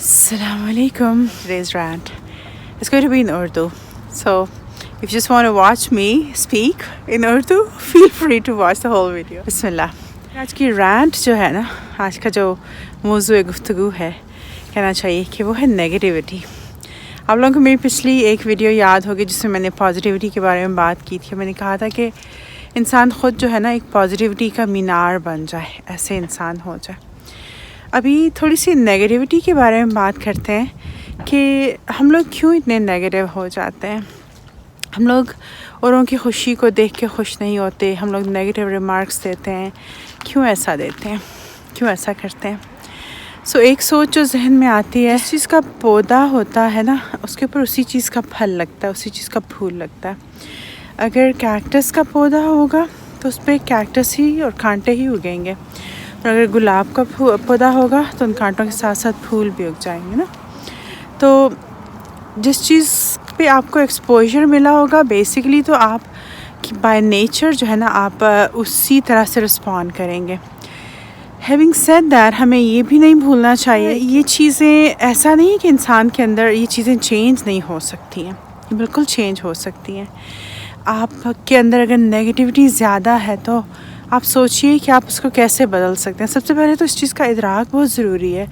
Assalamu alaikum. Today's rant is going to be in Urdu. So, if you just want to watch me speak in Urdu, feel free to watch the whole video. Bismillah. आज की rant जो है ना, आज का जो मौज़ू गुफ्तगू है, कहना चाहिए कि वो है नेगेटिविटी. आप लोगों को मेरी पिछली एक वीडियो याद होगी जिसमें मैंने पॉजिटिविटी के बारे में बात की थी. मैंने कहा था कि इंसान ख़ुद जो है ना एक पॉजिटिविटी का मीनार बन जाए, ऐसे इंसान हो जाए. अभी थोड़ी सी नेगेटिविटी के बारे में बात करते हैं कि हम लोग क्यों इतने नेगेटिव हो जाते हैं. हम लोग औरों की खुशी को देख के खुश नहीं होते. हम लोग नेगेटिव रिमार्क्स देते हैं. क्यों ऐसा देते हैं, क्यों ऐसा करते हैं. सो एक सोच जो जहन में आती है, जिस चीज़ का पौधा होता है ना उसके ऊपर उसी चीज़ का फल लगता है, उसी चीज़ का फूल लगता है. अगर कैक्टस का पौधा होगा तो उस पर कैक्टस ही और कांटे ही उगेंगे, और अगर गुलाब का पौधा होगा तो उन कांटों के साथ साथ फूल भी उग जाएंगे ना. तो जिस चीज़ पे आपको एक्सपोजर मिला होगा बेसिकली तो आप बाय नेचर जो है ना आप उसी तरह से रिस्पॉन्ड करेंगे. हैविंग सेड दैट, हमें ये भी नहीं भूलना चाहिए ये चीज़ें, ऐसा नहीं है कि इंसान के अंदर ये चीज़ें चेंज नहीं हो सकती हैं, ये बिल्कुल चेंज हो सकती हैं. आपके अंदर अगर नेगेटिविटी ज़्यादा है तो आप सोचिए कि आप उसको कैसे बदल सकते हैं. सबसे पहले तो इस चीज़ का इदराक बहुत ज़रूरी है,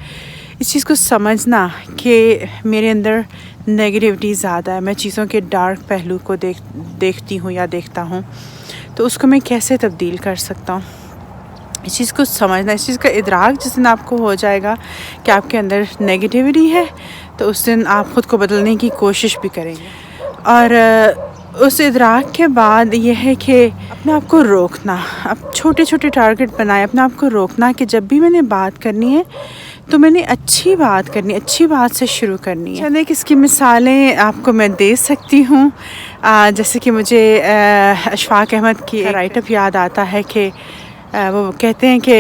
इस चीज़ को समझना कि मेरे अंदर नेगेटिविटी ज़्यादा है, मैं चीज़ों के डार्क पहलू को देखती हूँ या देखता हूँ, तो उसको मैं कैसे तब्दील कर सकता हूँ. इस चीज़ को समझना, इस चीज़ का इदराक जिस दिन आपको हो जाएगा कि आपके अंदर नेगेटिविटी है तो उस दिन आप ख़ुद को बदलने की कोशिश भी करेंगे. और उस इदराक के बाद यह है कि अपने आप को रोकना, अब छोटे छोटे टारगेट बनाए, अपने आप को रोकना कि जब भी मैंने बात करनी है तो मैंने अच्छी बात करनी, अच्छी बात से शुरू करनी है. चलिए इसकी मिसालें आपको मैं दे सकती हूँ. जैसे कि मुझे अशफाक अहमद की राइटअप याद आता है कि वो कहते हैं कि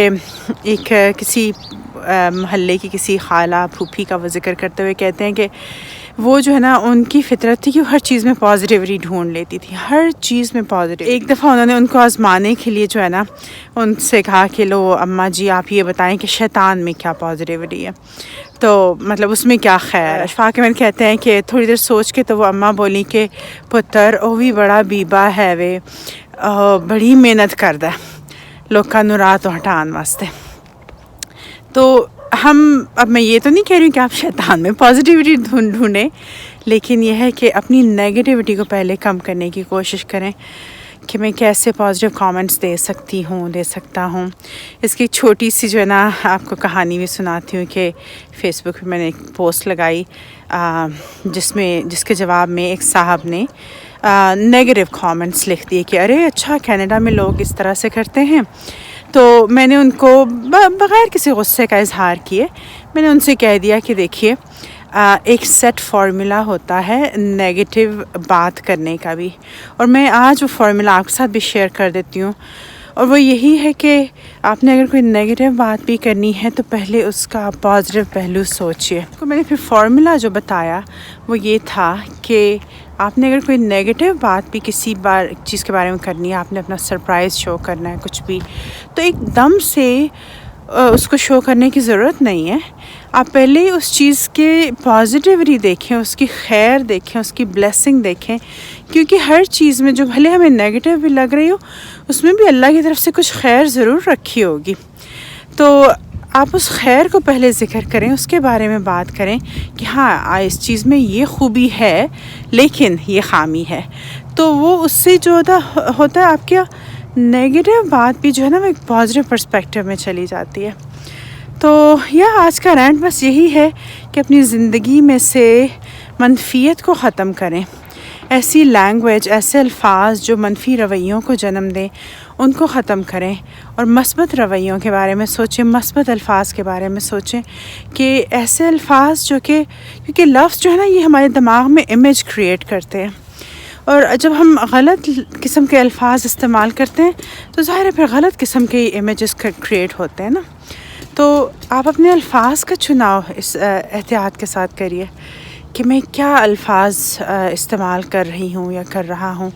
एक किसी महल्ले की किसी खाला फूफी का वो ज़िक्र करते हुए कहते हैं कि वो जो है ना उनकी फितरत थी कि वो हर चीज़ में पॉजिटिविटी ढूंढ लेती थी, हर चीज़ में पॉजिटिव. एक दफ़ा उन्होंने उनको आजमाने के लिए जो है ना उनसे कहा कि लो अम्मा जी आप ये बताएं कि शैतान में क्या पॉजिटिविटी है, तो मतलब उसमें क्या खैर. अशफाक अहमद कहते हैं कि थोड़ी देर सोच के तो वो अम्मा बोली कि पुत्र ओ भी बड़ा बीबा है, वे बड़ी मेहनत करदा है लोगों नूं राह तो हटाने वास्ते. तो अब मैं ये तो नहीं कह रही हूँ कि आप शैतान में पॉजिटिविटी ढूंढें, लेकिन यह है कि अपनी नेगेटिविटी को पहले कम करने की कोशिश करें कि मैं कैसे पॉजिटिव कमेंट्स दे सकता हूँ. इसकी छोटी सी जो है ना आपको कहानी भी सुनाती हूँ कि फ़ेसबुक पे मैंने एक पोस्ट लगाई जिसके जवाब में एक साहब ने नेगेटिव कमेंट्स लिख दिए कि अरे अच्छा कनाडा में लोग इस तरह से करते हैं. तो मैंने उनको बग़ैर किसी गुस्से का इजहार किए मैंने उनसे कह दिया कि देखिए एक सेट फार्मूला होता है नेगेटिव बात करने का भी, और मैं आज वो फार्मूला आपके साथ भी शेयर कर देती हूँ. और वो यही है कि आपने अगर कोई नेगेटिव बात भी करनी है तो पहले उसका पॉजिटिव पहलू सोचिए. तो मैंने फिर फार्मूला जो बताया वो ये था कि आपने अगर कोई नेगेटिव बात भी किसी चीज़ के बारे में करनी है, आपने अपना सरप्राइज़ शो करना है कुछ भी, तो एकदम से उसको शो करने की ज़रूरत नहीं है. आप पहले उस चीज़ के पॉजिटिविटी देखें, उसकी खैर देखें, उसकी ब्लेसिंग देखें, क्योंकि हर चीज़ में जो भले हमें नेगेटिव भी लग रही हो उसमें भी अल्लाह की तरफ से कुछ खैर ज़रूर रखी होगी. तो आप उस खैर को पहले ज़िक्र करें, उसके बारे में बात करें कि हाँ इस चीज़ में ये खूबी है लेकिन ये ख़ामी है. तो वो उससे जो होता है आपके नेगेटिव बात भी जो है ना वो एक पॉजिटिव पर्सपेक्टिव में चली जाती है. तो यह आज का रैंट बस यही है कि अपनी ज़िंदगी में से मनफियत को ख़त्म करें. ऐसी लैंग्वेज, ऐसे अल्फाज जो मनफी रवैयों को जन्म दें उनको ख़त्म करें और मस्बत रवैयों के बारे में सोचें, मस्बत अल्फाज के बारे में सोचें कि ऐसे अल्फाज जो कि क्योंकि लफ्ज़ जो है ना ये हमारे दिमाग में इमेज क्रिएट करते हैं, और जब हम गलत किस्म के अल्फाज इस्तेमाल करते हैं तो ज़ाहिर है फिर गलत किस्म के इमेजेस क्रिएट होते हैं ना. तो आप अपने अल्फाज का चुनाव इस एहतियात के साथ करिए कि मैं क्या अल्फाज इस्तेमाल कर रही हूँ या कर रहा हूँ,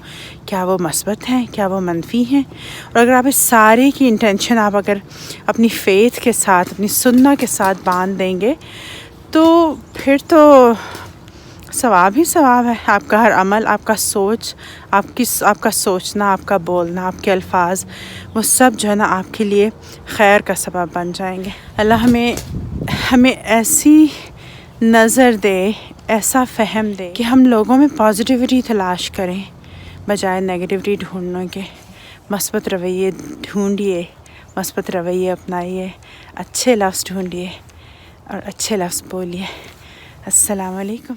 क्या वो मस्बत हैं, क्या वो मनफी हैं. और अगर आप इस सारे की इंटेंशन आप अगर अपनी फ़ेथ के साथ, अपनी सुन्ना के साथ बांध देंगे تو پھر تو ثواب ہی ثواب ہے. آپ کا ہر عمل، آپ کا سوچ، آپ کا سوچنا، آپ کا بولنا، آپ کے الفاظ، وہ سب جو ہے نا آپ کے لیے خیر کا سبب بن جائیں گے. اللہ ہمیں ایسی نظر دے، ایسا فہم دے کہ ہم لوگوں میں پازیٹیوٹی تلاش کریں بجائے نیگیٹیوٹی ڈھونڈنے کے. مثبت رویے ڈھونڈیے، مثبت رویے اپنائیے، اچھے لفظ ڈھونڈیے اور اچھے لفظ بولیے. السلام علیکم.